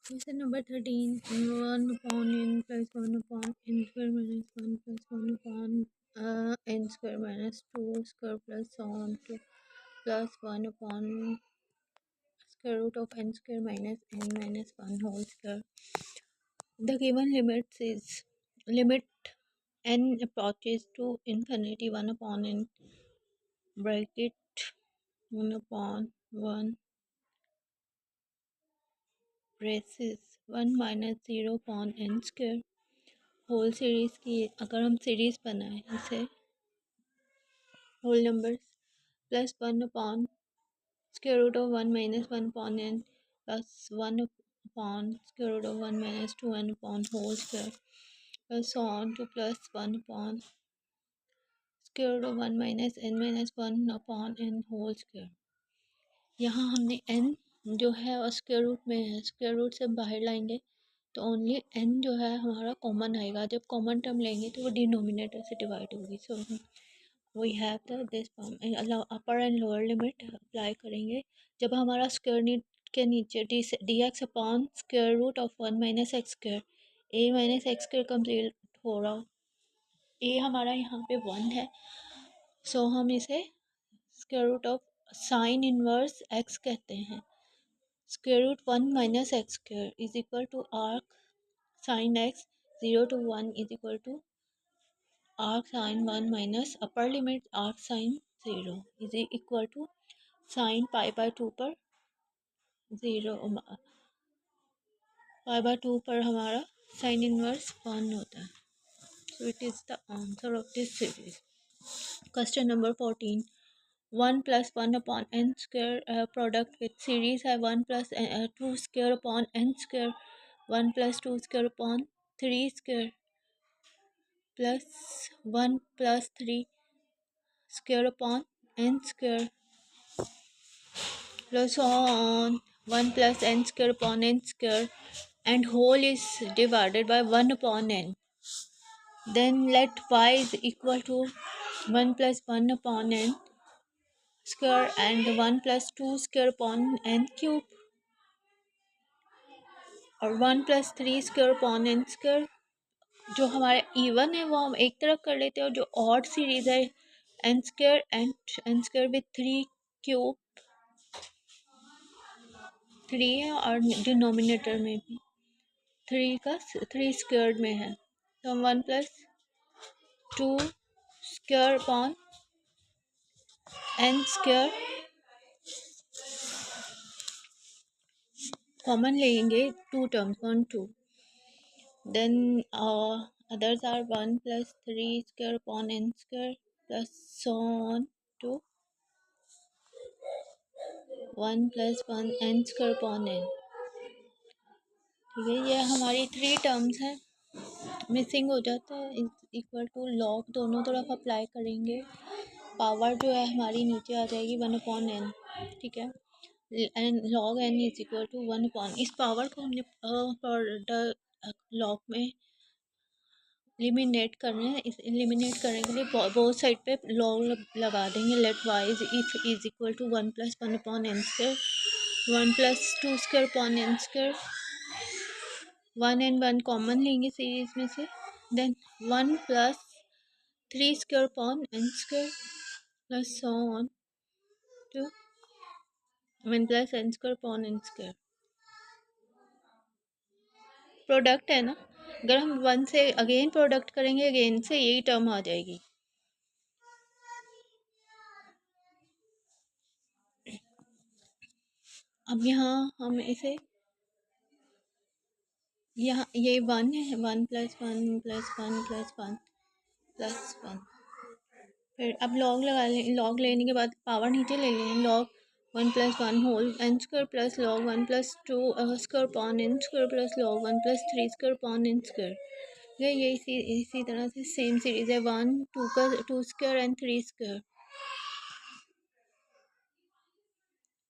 Question number 13. 1 upon n plus 1 upon n square minus 1 plus 1 upon n square minus 2 square plus so on to plus 1 upon square root of n square minus n minus 1 whole square. The given limit is limit n approaches to infinity 1 upon n bracket 1 upon 1 braces 1 minus 0 upon n square whole series की अगर हम series बनाएं इसे whole numbers plus 1 upon square root of 1 minus 1 upon n plus 1 upon square root of 1 minus 2n upon whole square plus on two plus 1 upon square root of 1 minus n minus 1 upon n whole square. यहाँ हमने n जो है और square root में है, square root से बाहर लाएंगे तो ओनली n जो है हमारा कॉमन आएगा। जब कॉमन टर्म लेंगे तो वो डिनोमिनेटर से डिवाइड होगी। So we have the this form upper and lower limit apply करेंगे। जब हमारा स्क्वायर के नीचे D X upon square root of 1 minus X square A minus X square complete हो रहा, ए हमारा यहाँ पे 1 है। सो हम इसे square root of sine inverse X कहते हैं। Square root 1 minus X square is equal to arc sine X 0 to 1 is equal to arc sin 1 minus upper limit arc sin 0 is equal to sin pi by 2 पर 0 pi by 2 पर हमारा sin inverse 1 होता है। So it is the answer of this series. Question number 14. 1 plus 1 upon n square product with series है 1 plus 2 square upon n square 1 plus 2 square upon 3 square plus 1 plus 3 square upon n square plus on 1 plus n square upon n square and whole is divided by 1 upon n. Then let y is equal to 1 plus 1 upon n square and 1 plus 2 square upon n cube और 1 plus 3 square upon n square। जो हमारे even है वो हम एक तरफ कर लेते हैं और जो ऑड सीरीज है n square and n square with 3 cube 3 है और डिनोमिनेटर में भी 3 का 3 स्क्वायर में है। तो 1 plus 2 square upon n square common लेंगे 2 terms 1 2 then others are 1 plus 3 square upon n square plus so on to 1 plus 1 n square upon n। ठीक है, ये हमारी 3 टर्म्स हैं। मिसिंग हो जाता है इज इक्वल टू लॉग दोनों तरफ अप्लाई करेंगे। पावर जो है हमारी नीचे आ जाएगी 1 अपॉन n। ठीक है, and log n is equal to 1 upon, इस पावर को हमने लॉग में एलिमिनेट करना है। इस एलिमिनेट करने के लिए बोथ साइड पे लॉग लगा देंगे। Let Y is equal to 1 plus 1 upon n square 1 plus 2 square upon n square 1 and 1 common लेंगे सीरीज में से। Then 1 plus 3 square upon n square plus so on to 1 plus n square upon n square. Product है ना, अगर हम 1 से again product करेंगे again से यही टर्म आ जाएगी। अब यहाँ हम इसे यहाँ ये 1 है 1 प्लस 1 प्लस 1 प्लस 1 प्लस 1। फिर अब लॉग लगा लें, लॉग लेने के बाद पावर नीचे ले लें। Log 1 plus 1 whole n square plus log 1 plus 2 square upon n square plus log 1 plus 3 square upon n square. ये इसी तरह से सेम सीरीज है 1 2 का 2 स्क्वायर एंड 3 स्क्वायर।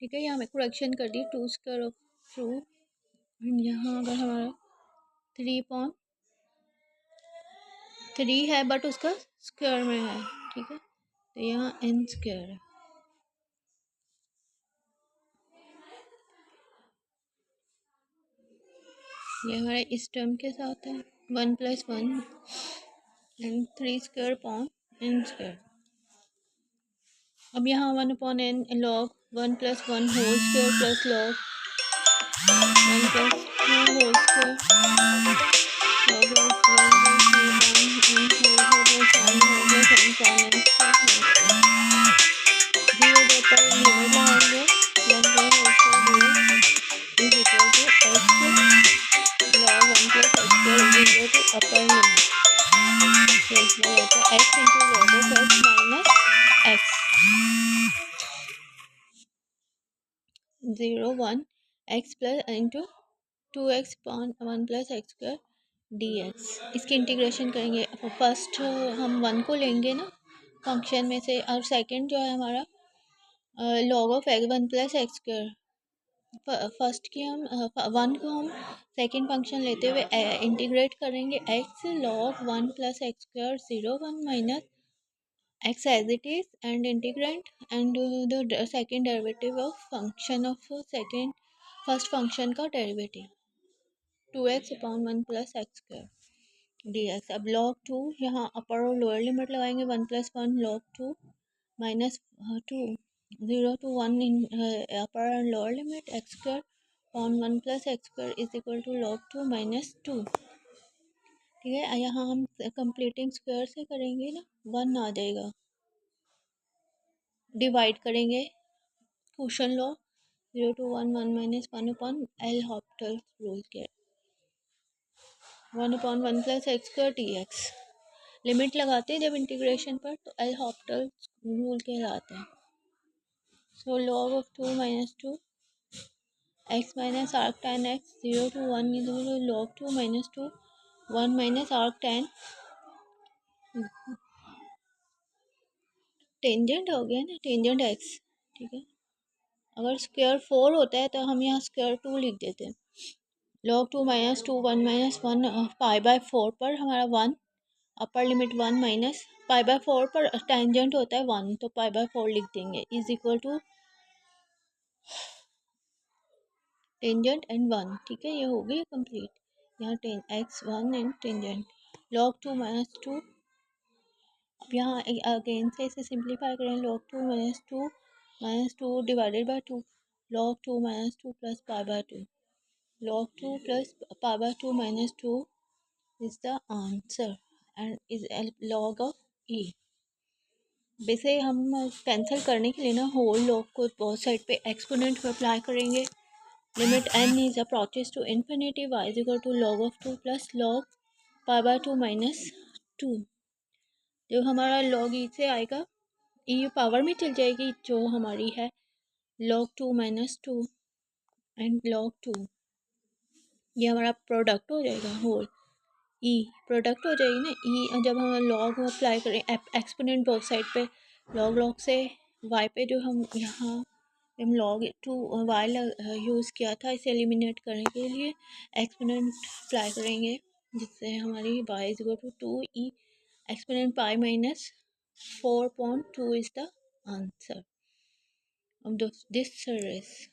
ठीक है, यहाँ मैं करेक्शन कर दी 2 स्क्वायर ऑफ 2। यहाँ अगर हमारा 3 अपॉन 3 है बट उसका स्क्वायर में है। ठीक है, तो यहाँ n स्क्वायर है। ये हमारे इस टर्म के साथ है 1 + 1 and 3 square upon n square. अब यहाँ 1/n log 1 + 1 whole square plus log 1 + 2 whole square log of 1 + 3 upon n whole square plus 1 whole plus n upon n square whole square। 0 पर लिमिट लगाएंगे 1 + whole square 0 is equal to x log 1 + x square is equal to upper limit। तो इसमें रहता है x into log of x minus x 0 1 x plus into 2x upon 1 + x square dx। इसकी integration करेंगे। First हम 1 को लेंगे ना फंक्शन में से, और सेकंड जो है हमारा log of x 1 + x square। First की हम 1 को हम सेकंड फंक्शन लेते हुए इंटीग्रेट करेंगे x log 1 + x square 0 1 minus x as it is and integrand and the second derivative of function of second first function का derivative 2x upon 1 + x square dx। अब log 2 यहाँ अपर और lower limit लगाएंगे 1 + 1 log 2 minus 2 0 to 1 in upper and lower limit x square upon 1 + x square is equal to log 2 minus 2। ठीक है, यहाँ हम completing square से करेंगे ना 1 आ जाएगा, डिवाइड करेंगे question low 0 to 1 1 minus 1 upon L Hopital rule के 1 upon 1 + x square dx। Limit लगाते हैं जब इंटीग्रेशन पर तो L Hopital रूल कहलाता है। सो log of 2 minus 2 x minus arc tan x 0 to 1 is equal to log 2 minus 2 1 minus arc tan tangent हो गया ना, टेंजेंट x। ठीक है, अगर स्क्वायर 4 होता है तो हम यहाँ स्क्वायर 2 लिख देते हैं। log 2 minus 2 1 minus 1 pi/4 पर हमारा 1 अपर लिमिट 1 माइनस pi/4 पर टेंजेंट होता है 1 तो pi/4 लिख देंगे is equal to tangent and 1। ठीक है, ये हो गई कंप्लीट। यहाँ x1 and tangent log 2 minus 2। अब यहाँ अगेन से इसे सिंप्लीफाई करें log 2 minus 2 divided by 2 log 2 minus 2 plus pi/2 log 2 plus pi/2 minus 2 is the answer and is a log of e। वैसे हम कैंसिल करने के लिए ना होल लॉग को बोथ साइड पे एक्सपोनेंट में अप्लाई करेंगे। Limit n is approaches to infinity y is equal to log of 2 plus log pi/2 minus 2। जो हमारा log e से आएगा e पावर में चल जाएगी जो हमारी है log 2 minus 2 एंड log 2। ये हमारा प्रोडक्ट हो जाएगा होल ई प्रोडक्ट हो जाएगी ना ई। जब हम लॉग अप्लाई करें एक्सपोनेंट बोथ साइड पे लॉग से वाई पे जो हम यहाँ हम log 2 वाई यूज़ किया था इसे एलिमिनेट करने के लिए एक्सपोनेंट अप्लाई करेंगे जिससे हमारी Y is equal to 2e exponent pi minus 4/2 is the answer. This is